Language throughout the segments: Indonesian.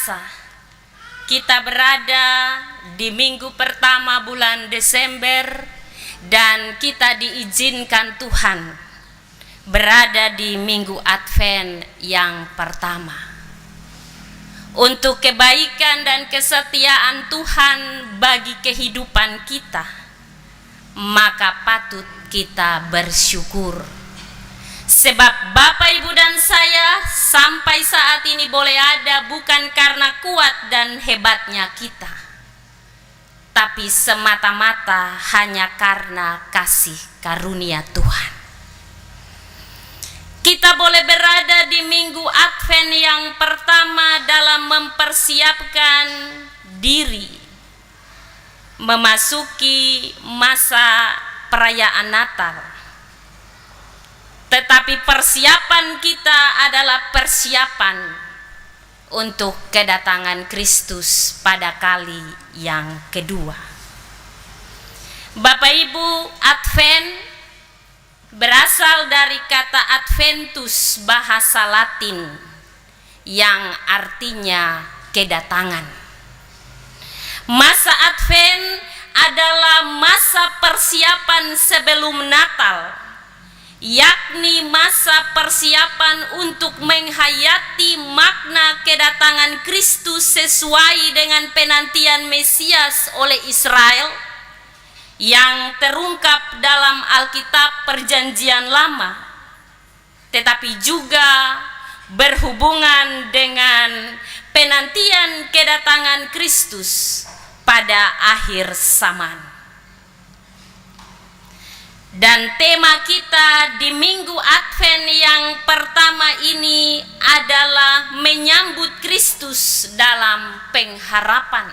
terasa kita berada di minggu pertama bulan Desember dan kita diizinkan Tuhan berada di minggu Advent yang pertama. Untuk kebaikan dan kesetiaan Tuhan bagi kehidupan kita, maka patut kita bersyukur. Sebab Bapak, Ibu, dan saya sampai saat ini boleh ada bukan karena kuat dan hebatnya kita, tapi semata-mata hanya karena kasih karunia Tuhan. Kita boleh berada di minggu Advent yang pertama dalam mempersiapkan diri memasuki masa perayaan Natal. Tetapi persiapan kita adalah persiapan untuk kedatangan Kristus pada kali yang kedua. Bapak Ibu, Advent berasal dari kata Adventus, bahasa Latin yang artinya kedatangan. Masa Advent adalah masa persiapan sebelum Natal, yakni masa persiapan untuk menghayati makna kedatangan Kristus sesuai dengan penantian Mesias oleh Israel yang terungkap dalam Alkitab Perjanjian Lama, tetapi juga berhubungan dengan penantian kedatangan Kristus pada akhir zaman. Dan tema kita di minggu Advent yang pertama ini adalah menyambut Kristus dalam pengharapan.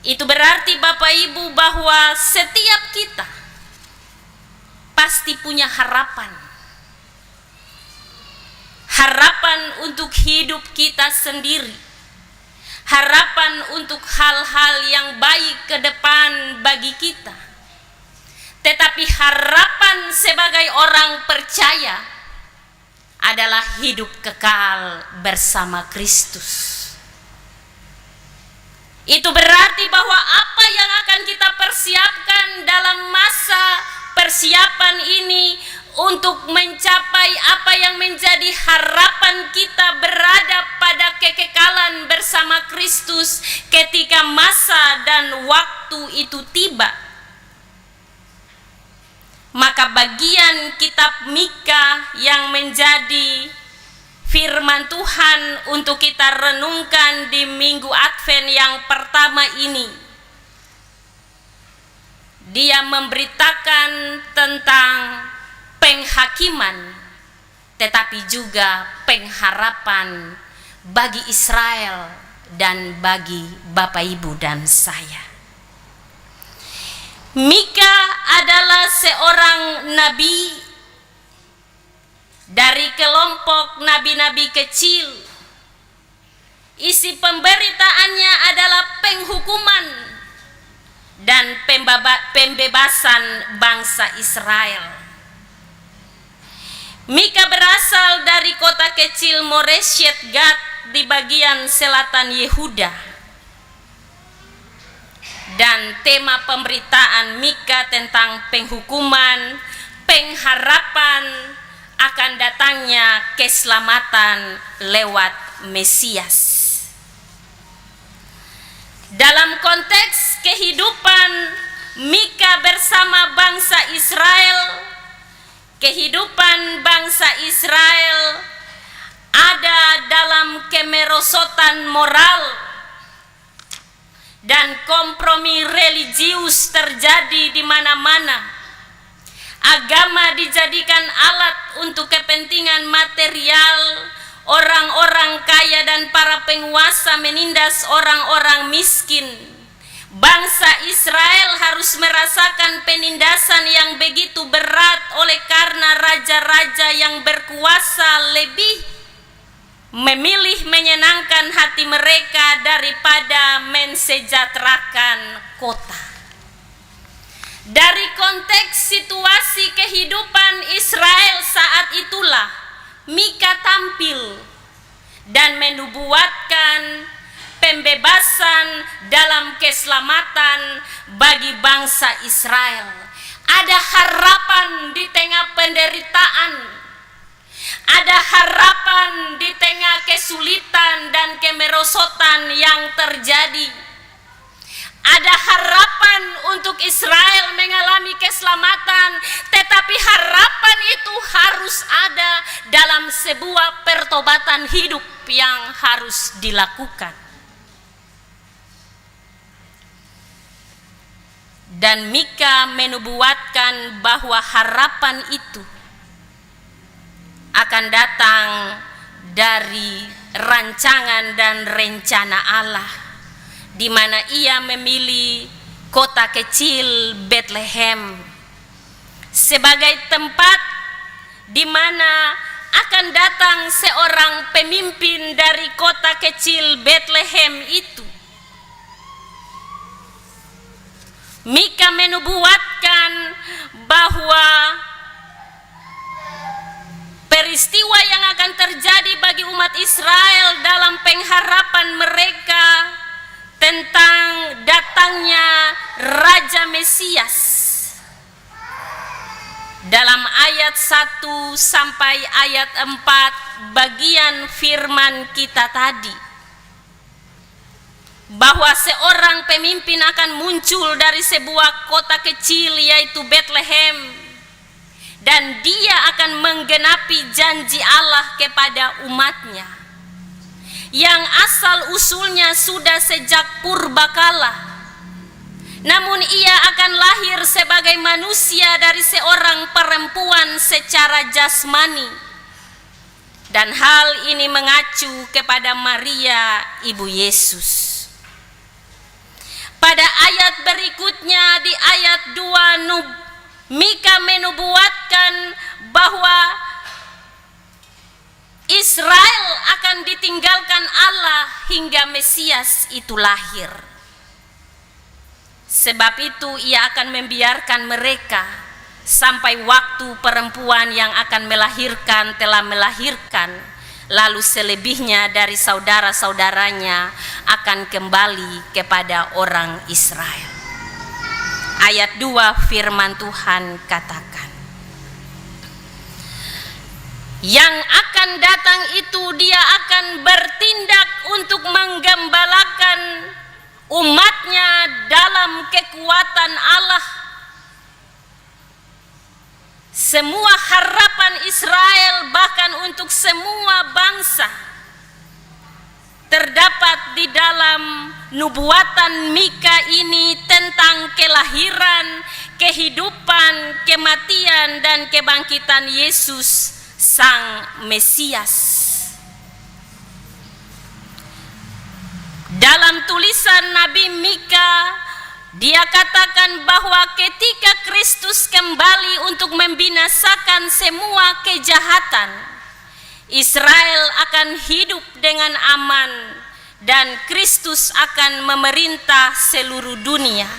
Itu berarti Bapak Ibu bahwa setiap kita pasti punya harapan. Harapan untuk hidup kita sendiri. Harapan untuk hal-hal yang baik ke depan bagi kita. Tetapi harapan sebagai orang percaya adalah hidup kekal bersama Kristus. Itu berarti bahwa apa yang akan kita persiapkan dalam masa persiapan ini untuk mencapai apa yang menjadi harapan kita berada pada kekekalan bersama Kristus ketika masa dan waktu itu tiba. Maka bagian kitab Mika yang menjadi firman Tuhan untuk kita renungkan di minggu Advent yang pertama ini, dia memberitakan tentang penghakiman tetapi juga pengharapan bagi Israel dan bagi Bapak, Ibu, dan saya. Mika adalah seorang nabi dari kelompok nabi-nabi kecil. Isi pemberitaannya adalah penghukuman dan pembebasan bangsa Israel. Mika berasal dari kota kecil Moreshet Gad di bagian selatan Yehuda. Dan tema pemberitaan Mika tentang penghukuman, pengharapan akan datangnya keselamatan lewat Mesias. Dalam konteks kehidupan Mika bersama bangsa Israel, kehidupan bangsa Israel ada dalam kemerosotan moral dan kompromi religius terjadi di mana-mana. Agama dijadikan alat untuk kepentingan material. Orang-orang kaya dan para penguasa menindas orang-orang miskin. Bangsa Israel harus merasakan penindasan yang begitu berat oleh karena raja-raja yang berkuasa lebih memilih menyenangkan hati mereka daripada mensejahterakan kota. Dari konteks situasi kehidupan Israel saat itulah Mika tampil dan menubuatkan pembebasan dalam keselamatan bagi bangsa Israel. Ada harapan di tengah penderitaan, ada harapan di tengah kesulitan dan kemerosotan yang terjadi. Ada harapan untuk Israel mengalami keselamatan, tetapi harapan itu harus ada dalam sebuah pertobatan hidup yang harus dilakukan. Dan Mika menubuatkan bahwa harapan itu akan datang dari rancangan dan rencana Allah, di mana ia memilih kota kecil Bethlehem sebagai tempat di mana akan datang seorang pemimpin dari kota kecil Bethlehem itu. Mika menubuatkan bahwa peristiwa yang akan terjadi bagi umat Israel dalam pengharapan mereka tentang datangnya Raja Mesias. Dalam ayat 1 sampai ayat 4 bagian firman kita tadi, bahwa seorang pemimpin akan muncul dari sebuah kota kecil yaitu Bethlehem, dan dia akan menggenapi janji Allah kepada umatnya yang asal usulnya sudah sejak purbakala. Namun ia akan lahir sebagai manusia dari seorang perempuan secara jasmani, dan hal ini mengacu kepada Maria ibu Yesus. Pada ayat berikutnya di ayat 2, Mika menubuatkan bahwa Israel akan ditinggalkan Allah hingga Mesias itu lahir. Sebab itu ia akan membiarkan mereka sampai waktu perempuan yang akan melahirkan telah melahirkan, lalu selebihnya dari saudara-saudaranya akan kembali kepada orang Israel. Ayat 2 firman Tuhan katakan, yang akan datang itu dia akan bertindak untuk menggembalakan umatnya dalam kekuatan Allah. Semua harapan Israel, bahkan untuk semua bangsa, terdapat di dalam nubuatan Mika ini tentang kelahiran, kehidupan, kematian, dan kebangkitan Yesus Sang Mesias. Dalam tulisan Nabi Mika, dia katakan bahwa ketika Kristus kembali untuk membinasakan semua kejahatan, Israel akan hidup dengan aman dan Kristus akan memerintah seluruh dunia.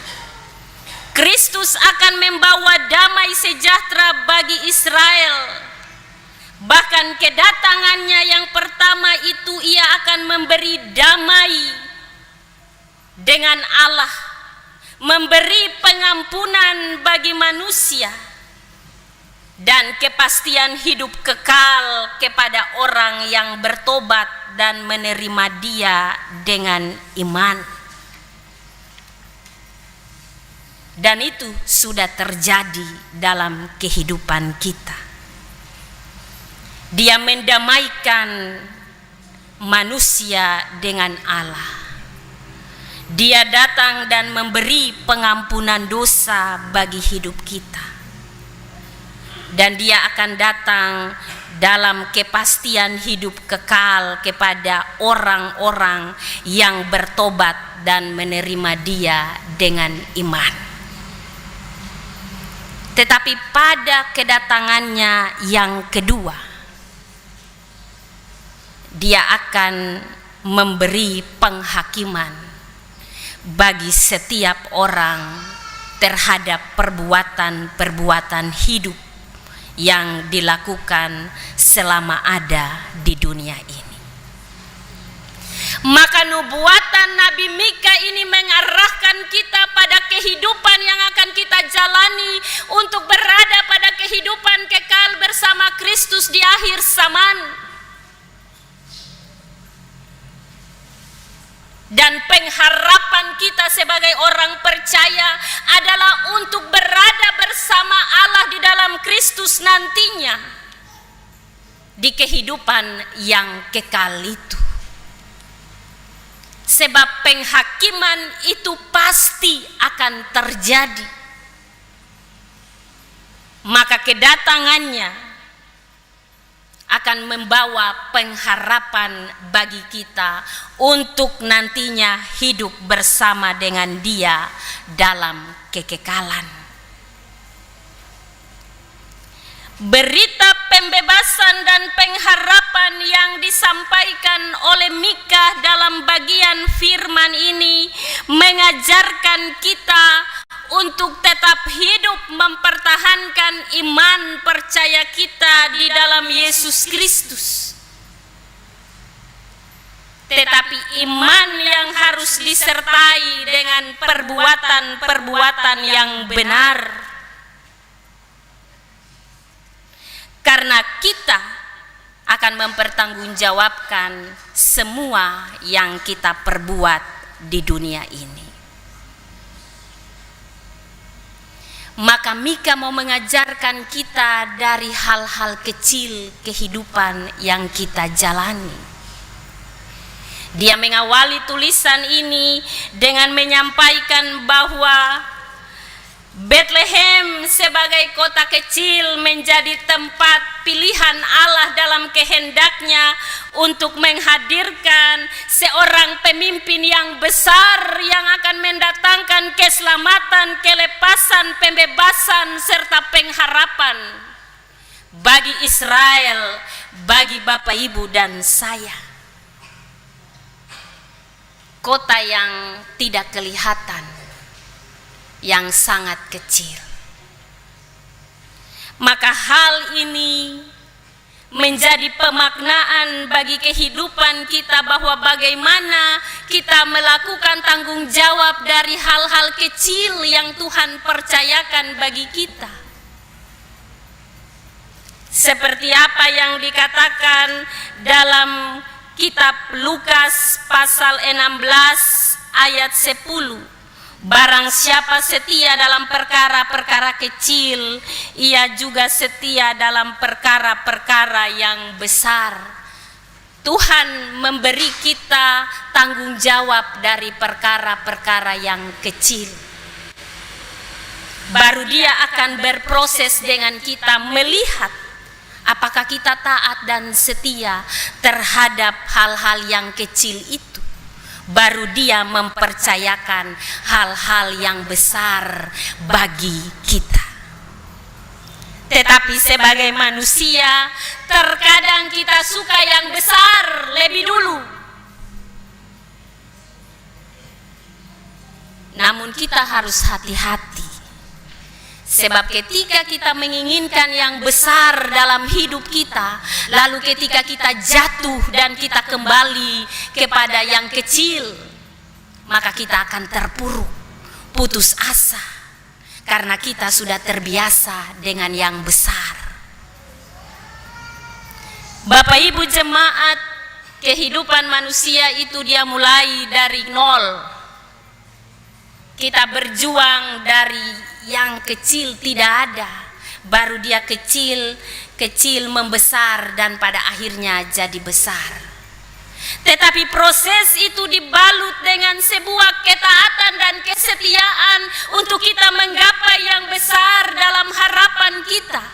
Kristus akan membawa damai sejahtera bagi Israel. Bahkan kedatangannya yang pertama itu ia akan memberi damai dengan Allah, memberi pengampunan bagi manusia, dan kepastian hidup kekal kepada orang yang bertobat dan menerima Dia dengan iman. Dan itu sudah terjadi dalam kehidupan kita. Dia mendamaikan manusia dengan Allah. Dia datang dan memberi pengampunan dosa bagi hidup kita. Dan dia akan datang dalam kepastian hidup kekal kepada orang-orang yang bertobat dan menerima Dia dengan iman. Tetapi pada kedatangannya yang kedua, Dia akan memberi penghakiman bagi setiap orang terhadap perbuatan-perbuatan hidup yang dilakukan selama ada di dunia ini. Maka nubuatan Nabi Mika ini mengarahkan kita pada kehidupan yang akan kita jalani untuk berada pada kehidupan kekal bersama Kristus di akhir zaman. Dan pengharapan kita sebagai orang percaya adalah untuk berada bersama Allah di dalam Kristus nantinya di kehidupan yang kekal itu. Sebab penghakiman itu pasti akan terjadi. Maka kedatangannya akan membawa pengharapan bagi kita untuk nantinya hidup bersama dengan Dia dalam kekekalan. Berita pembebasan dan pengharapan yang disampaikan oleh Mika dalam bagian firman ini mengajarkan kita untuk tetap hidup mempertahankan iman percaya kita di dalam Yesus Kristus. Tetapi iman yang harus disertai dengan perbuatan-perbuatan yang benar. Karena kita akan mempertanggungjawabkan semua yang kita perbuat di dunia ini. Maka Mika mau mengajarkan kita dari hal-hal kecil kehidupan yang kita jalani. Dia mengawali tulisan ini dengan menyampaikan bahwa Bethlehem sebagai kota kecil menjadi tempat pilihan Allah dalam kehendaknya untuk menghadirkan seorang pemimpin yang besar yang akan mendatangkan keselamatan, kelepasan, pembebasan, serta pengharapan bagi Israel, bagi Bapak Ibu dan saya. Kota yang tidak kelihatan, yang sangat kecil. Maka hal ini menjadi pemaknaan bagi kehidupan kita bahwa bagaimana kita melakukan tanggung jawab dari hal-hal kecil yang Tuhan percayakan bagi kita. Seperti apa yang dikatakan dalam kitab Lukas pasal 16 ayat 10. Barang siapa setia dalam perkara-perkara kecil, ia juga setia dalam perkara-perkara yang besar. Tuhan memberi kita tanggung jawab dari perkara-perkara yang kecil. Baru Dia akan berproses dengan kita melihat apakah kita taat dan setia terhadap hal-hal yang kecil itu. Baru Dia mempercayakan hal-hal yang besar bagi kita. Tetapi sebagai manusia, terkadang kita suka yang besar lebih dulu. Namun kita harus hati-hati. Sebab ketika kita menginginkan yang besar dalam hidup kita, lalu ketika kita jatuh dan kita kembali kepada yang kecil, maka kita akan terpuruk, putus asa, karena kita sudah terbiasa dengan yang besar. Bapak Ibu jemaat, kehidupan manusia itu dia mulai dari nol. Kita berjuang dari yang kecil tidak ada, baru dia kecil membesar dan pada akhirnya jadi besar. Tetapi proses itu dibalut dengan sebuah ketaatan dan kesetiaan untuk kita menggapai yang besar dalam harapan kita.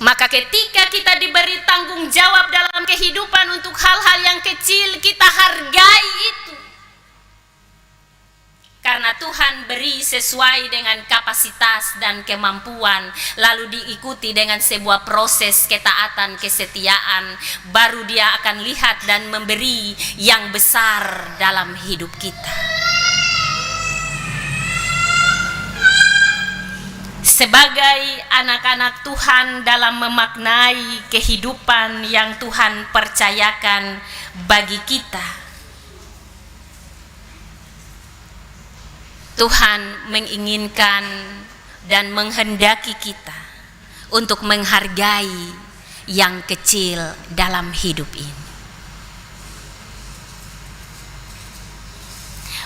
Maka ketika kita diberi tanggung jawab dalam kehidupan untuk hal-hal yang kecil, kita hargai itu. Karena Tuhan beri sesuai dengan kapasitas dan kemampuan, lalu diikuti dengan sebuah proses ketaatan, kesetiaan, baru Dia akan lihat dan memberi yang besar dalam hidup kita. sebagai anak-anak Tuhan dalam memaknai kehidupan yang Tuhan percayakan bagi kita. Tuhan menginginkan dan menghendaki kita untuk menghargai yang kecil dalam hidup ini.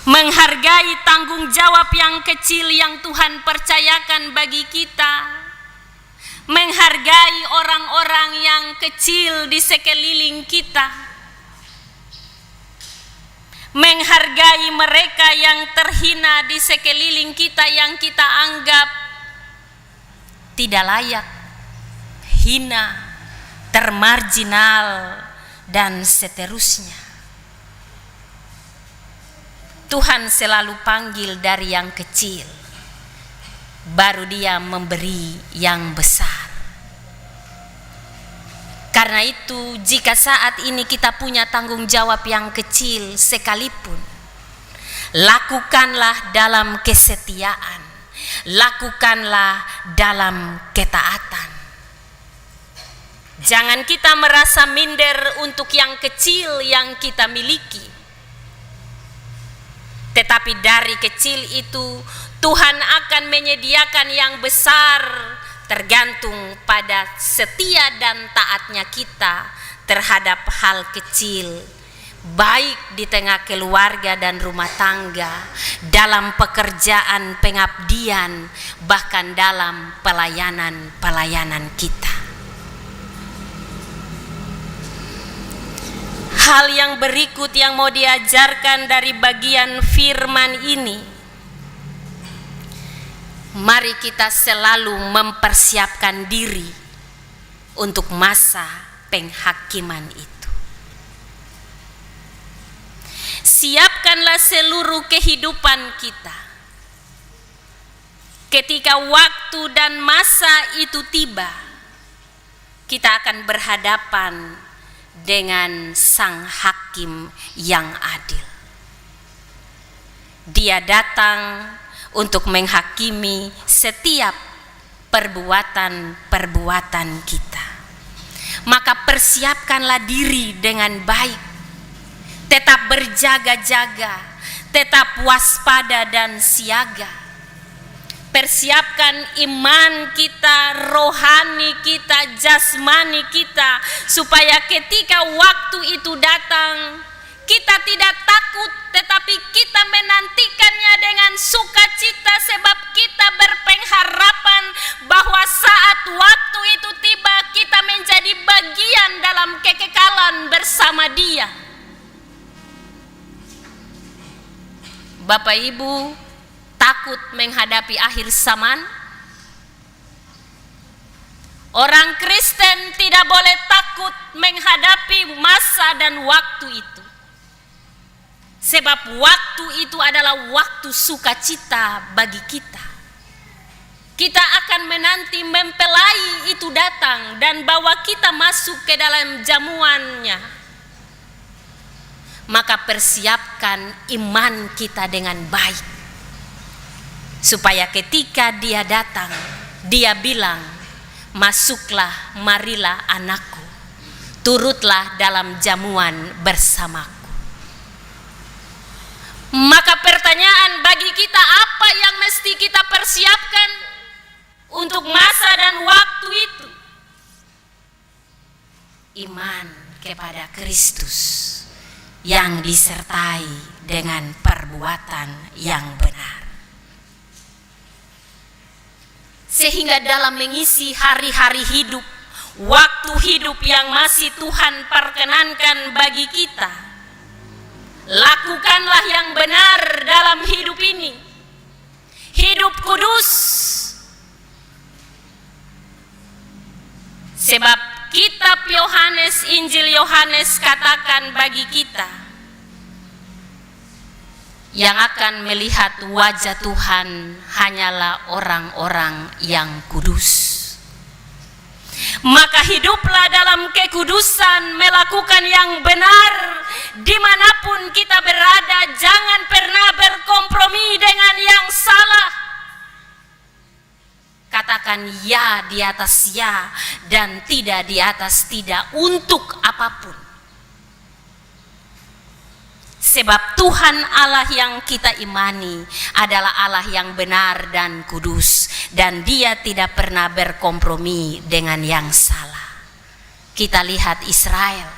Menghargai tanggung jawab yang kecil yang Tuhan percayakan bagi kita. Menghargai orang-orang yang kecil di sekeliling kita. Menghargai mereka yang terhina di sekeliling kita yang kita anggap tidak layak, hina, termarginal, dan seterusnya. Tuhan selalu panggil dari yang kecil, baru Dia memberi yang besar. Karena itu, jika saat ini kita punya tanggung jawab yang kecil sekalipun, lakukanlah dalam kesetiaan, lakukanlah dalam ketaatan. Jangan kita merasa minder untuk yang kecil yang kita miliki. Tetapi dari kecil itu Tuhan akan menyediakan yang besar, tergantung pada setia dan taatnya kita terhadap hal kecil, baik di tengah keluarga dan rumah tangga, dalam pekerjaan pengabdian, bahkan dalam pelayanan kita. Hal yang berikut yang mau diajarkan dari bagian firman ini, mari kita selalu mempersiapkan diri untuk masa penghakiman itu. Siapkanlah seluruh kehidupan kita. Ketika waktu dan masa itu tiba, kita akan berhadapan dengan Sang Hakim yang adil. Dia datang untuk menghakimi setiap perbuatan-perbuatan kita. Maka persiapkanlah diri dengan baik. Tetap berjaga-jaga, tetap waspada dan siaga. Persiapkan iman kita, rohani kita, jasmani kita, supaya ketika waktu itu datang, kita tidak takut, tetapi kita menantikannya dengan sukacita, sebab kita berpengharapan bahwa saat waktu itu tiba, kita menjadi bagian dalam kekekalan bersama Dia. Bapak Ibu, takut menghadapi akhir zaman? Orang Kristen tidak boleh takut menghadapi masa dan waktu itu. Sebab waktu itu adalah waktu sukacita bagi kita. Kita akan menanti mempelai itu datang dan bawa kita masuk ke dalam jamuannya. Maka persiapkan iman kita dengan baik, supaya ketika Dia datang, Dia bilang, masuklah, marilah anakku, turutlah dalam jamuan bersamaku. Maka pertanyaan bagi kita, apa yang mesti kita persiapkan untuk masa dan waktu itu? Iman kepada Kristus yang disertai dengan perbuatan yang benar. Sehingga dalam mengisi hari-hari hidup, waktu hidup yang masih Tuhan perkenankan bagi kita, lakukanlah yang benar dalam hidup ini. Hidup kudus. Sebab kitab Yohanes, Injil Yohanes katakan bagi kita, yang akan melihat wajah Tuhan hanyalah orang-orang yang kudus. Maka hiduplah dalam kekudusan, melakukan yang benar dimanapun kita berada. Jangan pernah berkompromi dengan yang salah. Kata mengatakan ya di atas ya dan tidak di atas tidak untuk apapun. Sebab Tuhan Allah yang kita imani adalah Allah yang benar dan kudus, dan Dia tidak pernah berkompromi dengan yang salah. Kita lihat Israel,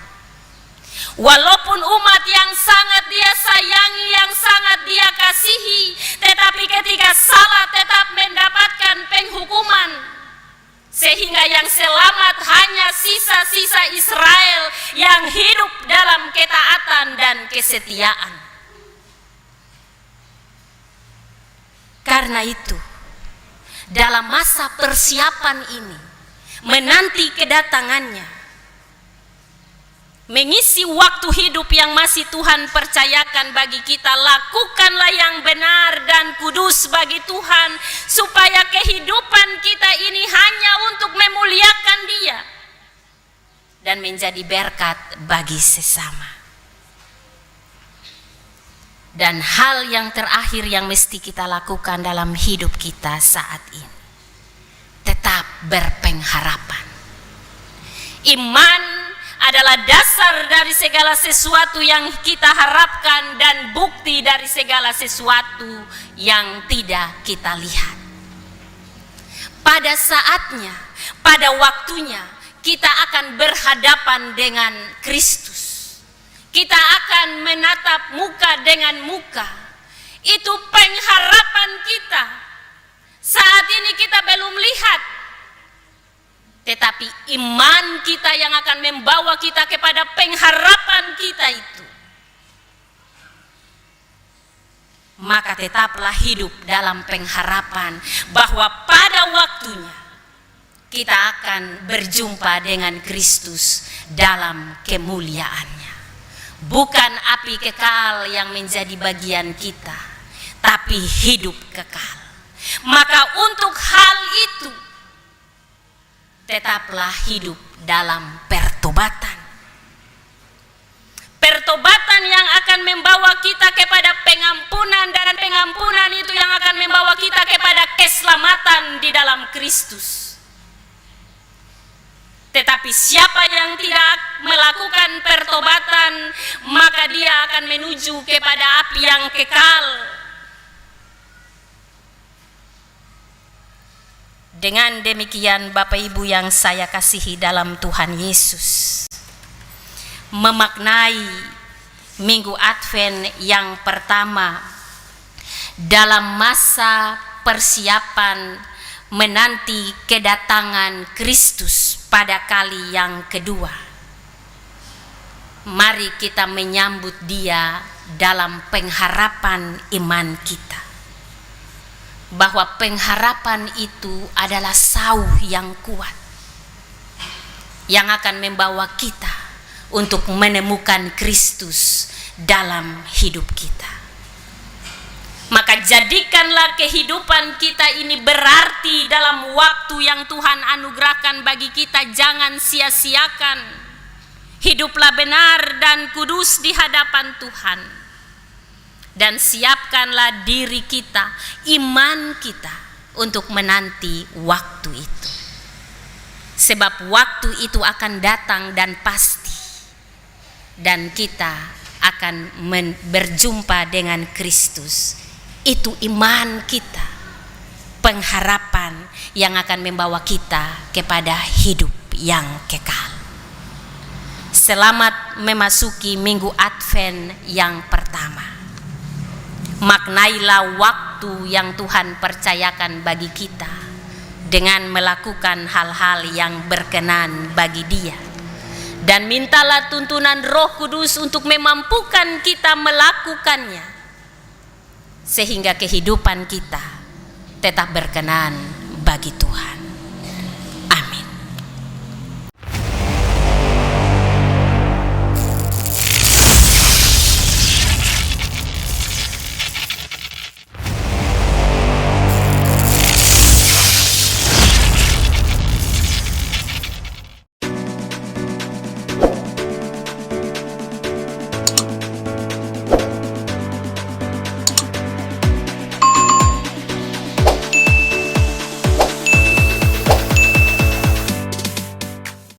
walaupun umat yang sangat Dia sayangi, yang sangat Dia kasihi, tetapi ketika salah tetap mendapatkan penghukuman, sehingga yang selamat hanya sisa-sisa Israel yang hidup dalam ketaatan dan kesetiaan. Karena itu, dalam masa persiapan ini, menanti kedatangannya, mengisi waktu hidup yang masih Tuhan percayakan bagi kita, lakukanlah yang benar dan kudus bagi Tuhan, supaya kehidupan kita ini hanya untuk memuliakan Dia dan menjadi berkat bagi sesama. Dan hal yang terakhir yang mesti kita lakukan dalam hidup kita saat ini, tetap berpengharapan. Iman adalah dasar dari segala sesuatu yang kita harapkan dan bukti dari segala sesuatu yang tidak kita lihat. Pada saatnya, pada waktunya, kita akan berhadapan dengan Kristus. Kita akan menatap muka dengan muka. Itu pengharapan kita. Saat ini kita belum lihat, tetapi iman kita yang akan membawa kita kepada pengharapan kita itu. Maka tetaplah hidup dalam pengharapan bahwa pada waktunya kita akan berjumpa dengan Kristus dalam kemuliaannya. Bukan api kekal yang menjadi bagian kita, tapi hidup kekal. Maka untuk hal itu, tetaplah hidup dalam pertobatan. Pertobatan yang akan membawa kita kepada pengampunan, dan pengampunan itu yang akan membawa kita kepada keselamatan di dalam Kristus. Tetapi siapa yang tidak melakukan pertobatan, maka dia akan menuju kepada api yang kekal. Dengan demikian, Bapak Ibu yang saya kasihi dalam Tuhan Yesus, memaknai Minggu Advent yang pertama dalam masa persiapan menanti kedatangan Kristus pada kali yang kedua. Mari kita menyambut Dia dalam pengharapan iman kita, bahwa pengharapan itu adalah sauh yang kuat yang akan membawa kita untuk menemukan Kristus dalam hidup kita. Maka jadikanlah kehidupan kita ini berarti dalam waktu yang Tuhan anugerahkan bagi kita. Jangan sia-siakan. Hiduplah benar dan kudus di hadapan Tuhan. Dan siapkanlah diri kita, iman kita, untuk menanti waktu itu. Sebab waktu itu akan datang dan pasti. Dan kita akan berjumpa dengan Kristus. Itu iman kita, pengharapan yang akan membawa kita kepada hidup yang kekal. Selamat memasuki Minggu Advent yang pertama. Maknailah waktu yang Tuhan percayakan bagi kita dengan melakukan hal-hal yang berkenan bagi Dia. Dan mintalah tuntunan Roh Kudus untuk memampukan kita melakukannya, sehingga kehidupan kita tetap berkenan bagi Tuhan.